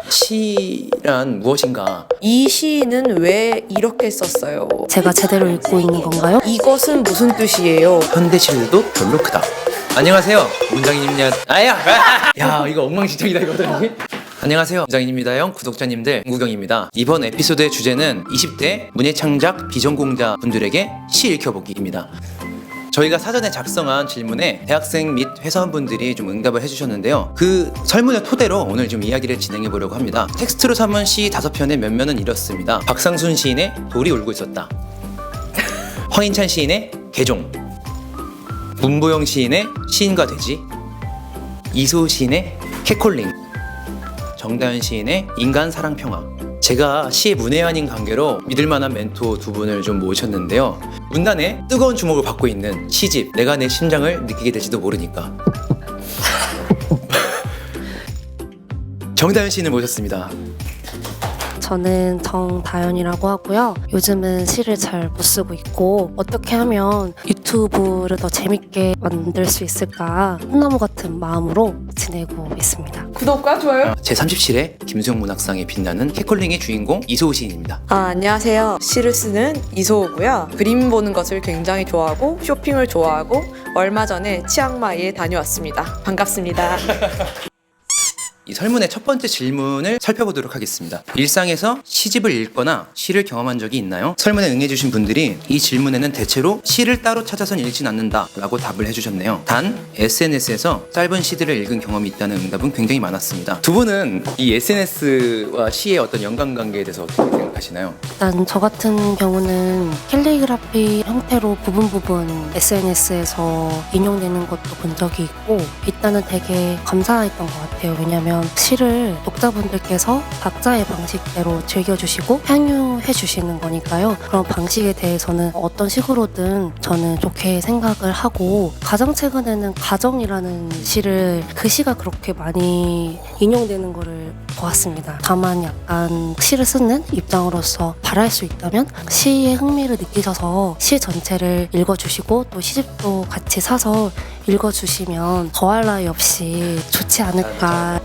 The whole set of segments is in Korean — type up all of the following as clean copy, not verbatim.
시란 무엇인가? 이 시는 왜 이렇게 썼어요? 제가 제대로 읽고 있는 건가요? 이것은 무슨 뜻이에요? 현대시들도 별로 크다. 안녕하세요, 문장인입니다. 야, 이거 엉망진창이다 이거들. 안녕하세요, 문장인입니다형 구독자님들, 문구경입니다. 이번 에피소드의 주제는 20대 문예창작 비전공자 분들에게 시 읽혀보기입니다. 저희가 사전에 작성한 질문에 대학생 및 회사원분들이 좀 응답을 해주셨는데요. 그 설문을 토대로 오늘 좀 이야기를 진행해 보려고 합니다. 텍스트로 삼은 시 5편의 면면은 이렇습니다. 박상순 시인의 돌이 울고 있었다, 허인찬 시인의 개종, 문보영 시인의 시인과 돼지, 이소우 시인의 캣콜링, 정다현 시인의 인간 사랑 평화. 제가 시의 문외한인 관계로 믿을만한 멘토 두 분을 좀 모셨는데요. 문단에 뜨거운 주목을 받고 있는 시집 내가 내 심장을 느끼게 될지도 모르니까 정다현 시인을 모셨습니다. 저는 정다연이라고 하고요. 요즘은 시를 잘 못 쓰고 있고 어떻게 하면 유튜브를 더 재밌게 만들 수 있을까 꿈나무 같은 마음으로 지내고 있습니다. 구독과 좋아요. 제37회 김수영 문학상에 빛나는 캣콜링의 주인공 이소우 시인입니다. 안녕하세요. 시를 쓰는 이소우고요. 그림 보는 것을 굉장히 좋아하고 쇼핑을 좋아하고 얼마 전에 치앙마이에 다녀왔습니다. 반갑습니다. 이 설문의 첫 번째 질문을 살펴보도록 하겠습니다. 일상에서 시집을 읽거나 시를 경험한 적이 있나요? 설문에 응해주신 분들이 이 질문에는 대체로 시를 따로 찾아선 읽진 않는다 라고 답을 해주셨네요. 단 SNS에서 짧은 시들을 읽은 경험이 있다는 응답은 굉장히 많았습니다. 두 분은 이 SNS와 시의 어떤 연관관계에 대해서 어떻게 생각하시나요? 일단 저 같은 경우는 캘리그라피 형태로 부분 SNS에서 인용되는 것도 본 적이 있고 일단은 되게 감사했던 것 같아요. 왜냐면 시를 독자분들께서 각자의 방식대로 즐겨주시고 향유해 주시는 거니까요. 그런 방식에 대해서는 어떤 식으로든 저는 좋게 생각을 하고, 가장 최근에는 가정이라는 시를, 그 시가 그렇게 많이 인용되는 거를 보았습니다. 다만 약간 시를 쓰는 입장으로서 바랄 수 있다면 시에 흥미를 느끼셔서 시 전체를 읽어주시고 또 시집도 같이 사서 읽어주시면 더할 나위 없이 좋지 않을까.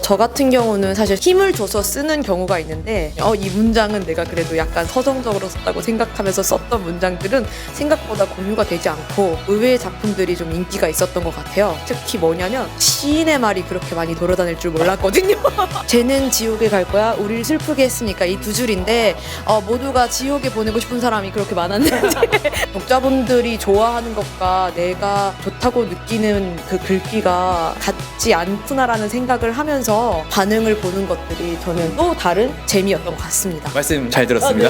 저 같은 경우는 사실 힘을 줘서 쓰는 경우가 있는데 이 문장은 내가 그래도 약간 서정적으로 썼다고 생각하면서 썼던 문장들은 생각보다 공유가 되지 않고 의외의 작품들이 좀 인기가 있었던 것 같아요. 특히 뭐냐면 시인의 말이 그렇게 많이 돌아다닐 줄 몰랐거든요. 쟤는 지옥에 갈 거야, 우리를 슬프게 했으니까, 이 두 줄인데 모두가 지옥에 보내고 싶은 사람이 그렇게 많았는데 독자분들이 좋아하는 것과 내가 좋다고 느끼는 그 글귀가 같지 않구나라는 생각을 하면서 반응을 보는 것들이 저는 또 다른 재미였던 것 같습니다. 말씀 잘 들었습니다.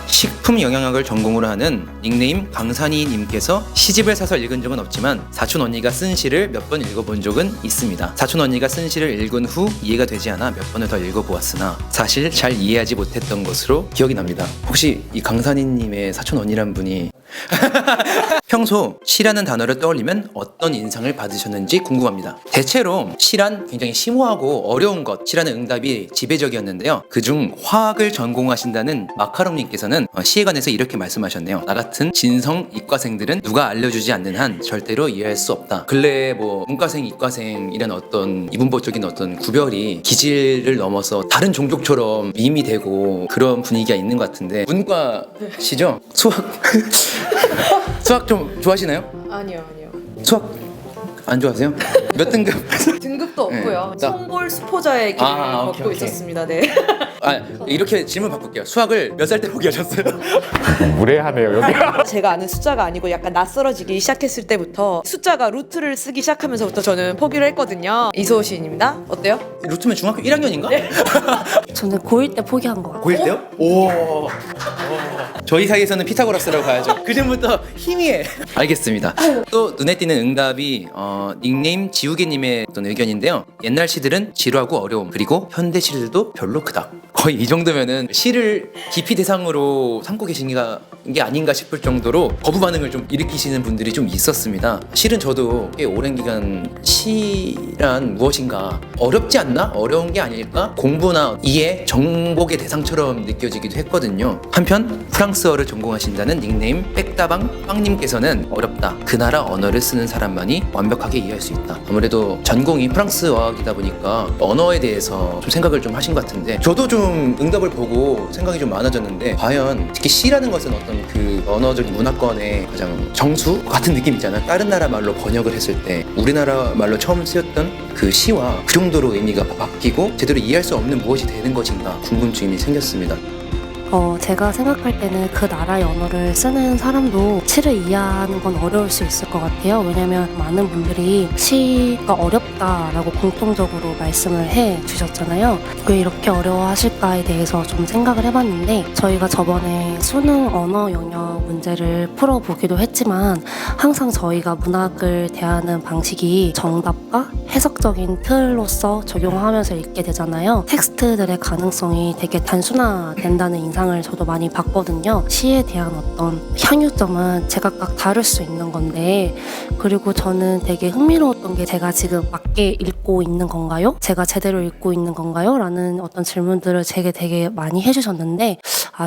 식품 영양학을 전공으로 하는 닉네임 강산이님께서 시집을 사서 읽은 적은 없지만 사촌 언니가 쓴 시를 몇 번 읽어본 적은 있습니다. 사촌 언니가 쓴 시를 읽은 후 이해가 되지 않아 몇 번을 더 읽어보았으나 사실 잘 이해하지 못했던 것으로 기억이 납니다. 혹시 이 강산이님의 사촌 언니란 분이 평소 시라는 단어를 떠올리면 어떤 인상을 받으셨는지 궁금합니다. 대체로 시란 굉장히 심오하고 어려운 것이라는 응답이 지배적이었는데요. 그중 화학을 전공하신다는 마카롱님께서는 시에 관해서 이렇게 말씀하셨네요. 나 같은 진성 이과생들은 누가 알려주지 않는 한 절대로 이해할 수 없다. 근래에 뭐 문과생, 이과생 이런 어떤 이분법적인 어떤 구별이 기질을 넘어서 다른 종족처럼 밈이 되고 그런 분위기가 있는 것 같은데, 문과시죠? 수학 좀 좋아하시나요? 아니요. 수학 안 좋아하세요? 몇 등급? 등급도 없고요. 네. 송골 수포자의 길을 걷고 오케이. 있었습니다. 네. 이렇게 질문 바꿀게요. 수학을 몇 살 때 포기하셨어요? 무례하네요 여기. 제가 아는 숫자가 아니고 약간 낯설어지기 시작했을 때부터 숫자가 루트를 쓰기 시작하면서부터 저는 포기를 했거든요. 이소우 시인입니다. 어때요? 루트면 중학교 1학년인가? 저는 고1 때 포기한 것 같아요. 고1 때요? 오. 저희 사이에서는 피타고라스라고 봐야죠. 그 전부터 희미해. 알겠습니다. 또 눈에 띄는 응답이 닉네임 지우개님의 어떤 의견인데요. 옛날 시들은 지루하고 어려움, 그리고 현대 시들도 별로 크다. 거의 이 정도면은 시를 깊이 대상으로 삼고 계신 게 아닌가 싶을 정도로 거부 반응을 좀 일으키시는 분들이 좀 있었습니다. 실은 저도 꽤 오랜 기간 시란 무엇인가 어렵지 않나? 어려운 게 아닐까? 공부나 이해, 정복의 대상처럼 느껴지기도 했거든요. 한편 프랑스어를 전공하신다는 닉네임 백다방 빵님께서는 어렵다. 그 나라 언어를 쓰는 사람만이 완벽하게 이해할 수 있다. 아무래도 전공이 프랑스어학이다 보니까 언어에 대해서 좀 생각을 좀 하신 것 같은데 저도 좀 응답을 보고 생각이 좀 많아졌는데 과연 특히 시라는 것은 어떤 그 언어적인 문화권의 가장 정수 같은 느낌이잖아요. 다른 나라 말로 번역을 했을 때 우리나라 말로 처음 쓰였던 그 시와 그 정도로 의미가 바뀌고 제대로 이해할 수 없는 무엇이 되는 것인가 궁금증이 생겼습니다. 제가 생각할 때는 그 나라의 언어를 쓰는 사람도 시를 이해하는 건 어려울 수 있을 것 같아요. 왜냐면 많은 분들이 시가 어렵다라고 공통적으로 말씀을 해 주셨잖아요. 왜 이렇게 어려워하실까에 대해서 좀 생각을 해봤는데 저희가 저번에 수능 언어 영역 문제를 풀어보기도 했지만 항상 저희가 문학을 대하는 방식이 정답과 해석적인 틀로서 적용하면서 읽게 되잖아요. 텍스트들의 가능성이 되게 단순화된다는 인상을 저도 많이 봤거든요. 시에 대한 어떤 향유점은 제각각 다를 수 있는 건데 그리고 저는 되게 흥미로웠던 게 제가 지금 맞게 읽고 있는 건가요? 제가 제대로 읽고 있는 건가요? 라는 어떤 질문들을 제게 되게 많이 해주셨는데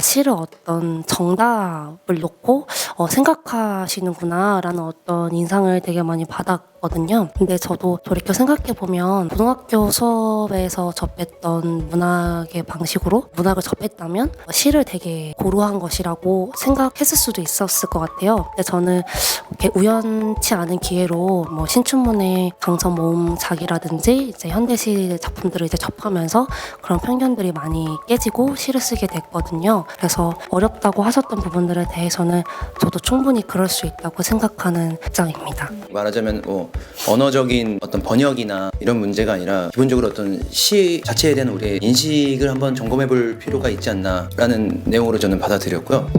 시를 어떤 정답을 놓고 생각하시는구나 라는 어떤 인상을 되게 많이 받았거든요. 근데 저도 돌이켜 생각해보면 고등학교 수업에서 접했던 문학의 방식으로 문학을 접했다면 시를 되게 고루한 것이라고 생각했을 수도 있었을 것 같아요. 근데 저는 이렇게 우연치 않은 기회로 뭐 신춘문예 강서 모음작이라든지 이제 현대시 작품들을 이제 접하면서 그런 편견들이 많이 깨지고 시를 쓰게 됐거든요. 그래서 어렵다고 하셨던 부분들에 대해서는 저도 충분히 그럴 수 있다고 생각하는 입장입니다. 말하자면 뭐 언어적인 어떤 번역이나 이런 문제가 아니라 기본적으로 어떤 시 자체에 대한 우리의 인식을 한번 점검해 볼 필요가 있지 않나라는 내용으로 저는 받아들였고요.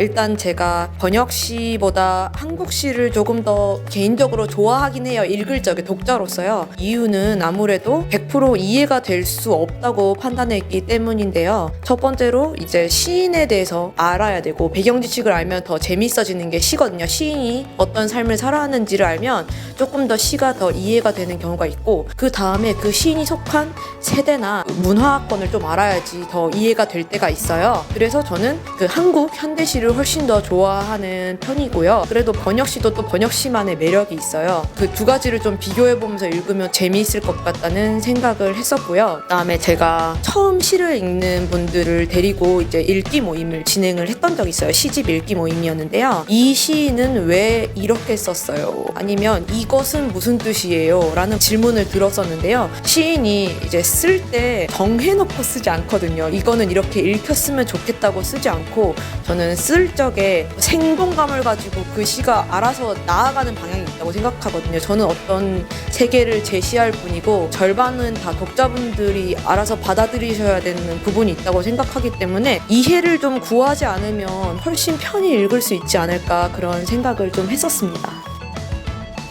일단 제가 번역시보다 한국시를 조금 더 개인적으로 좋아하긴 해요. 읽을 적에 독자로서요. 이유는 아무래도 100% 이해가 될 수 없다고 판단했기 때문인데요. 첫 번째로 이제 시인에 대해서 알아야 되고 배경 지식을 알면 더 재밌어지는 게 시거든요. 시인이 어떤 삶을 살아왔는지를 알면 조금 더 시가 더 이해가 되는 경우가 있고 그 다음에 그 시인이 속한 세대나 문화권을 좀 알아야지 더 이해가 될 때가 있어요. 그래서 저는 그 한국 현대시를 훨씬 더 좋아하는 편이고요. 그래도 번역시도 또 번역시만의 매력이 있어요. 그 두 가지를 좀 비교해보면서 읽으면 재미있을 것 같다는 생각을 했었고요. 그다음에 제가 처음 시를 읽는 분들을 데리고 이제 읽기 모임을 진행을 했던 적이 있어요. 시집 읽기 모임이었는데요. 이 시는 왜 이렇게 썼어요? 아니면 이것은 무슨 뜻이에요? 라는 질문을 들었었는데요. 시인이 이제 쓸 때 정해놓고 쓰지 않거든요. 이거는 이렇게 읽혔으면 좋겠다고 쓰지 않고 저는 쓸 적에 생동감을 가지고 그 시가 알아서 나아가는 방향이 있다고 생각하거든요. 저는 어떤 세계를 제시할 뿐이고 절반은 다 독자분들이 알아서 받아들이셔야 되는 부분이 있다고 생각하기 때문에 이해를 좀 구하지 않으면 훨씬 편히 읽을 수 있지 않을까 그런 생각을 좀 했었습니다.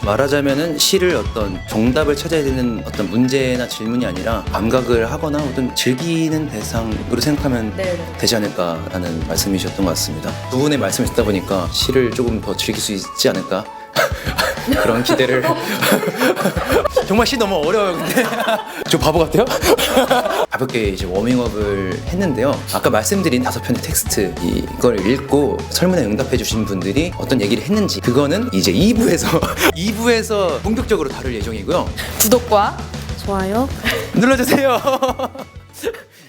말하자면은 시를 어떤 정답을 찾아야 되는 어떤 문제나 질문이 아니라 감각을 하거나 어떤 즐기는 대상으로 생각하면 되지 않을까라는 말씀이셨던 것 같습니다. 두 분의 말씀을 듣다 보니까 시를 조금 더 즐길 수 있지 않을까 그런 기대를 정말 시 너무 어려워요. 근데 저 바보 같아요? 가볍게 이제 워밍업을 했는데요. 아까 말씀드린 5편의 텍스트 이걸 읽고 설문에 응답해 주신 분들이 어떤 얘기를 했는지 그거는 이제 2부에서 본격적으로 다룰 예정이고요. 구독과 좋아요. 눌러주세요.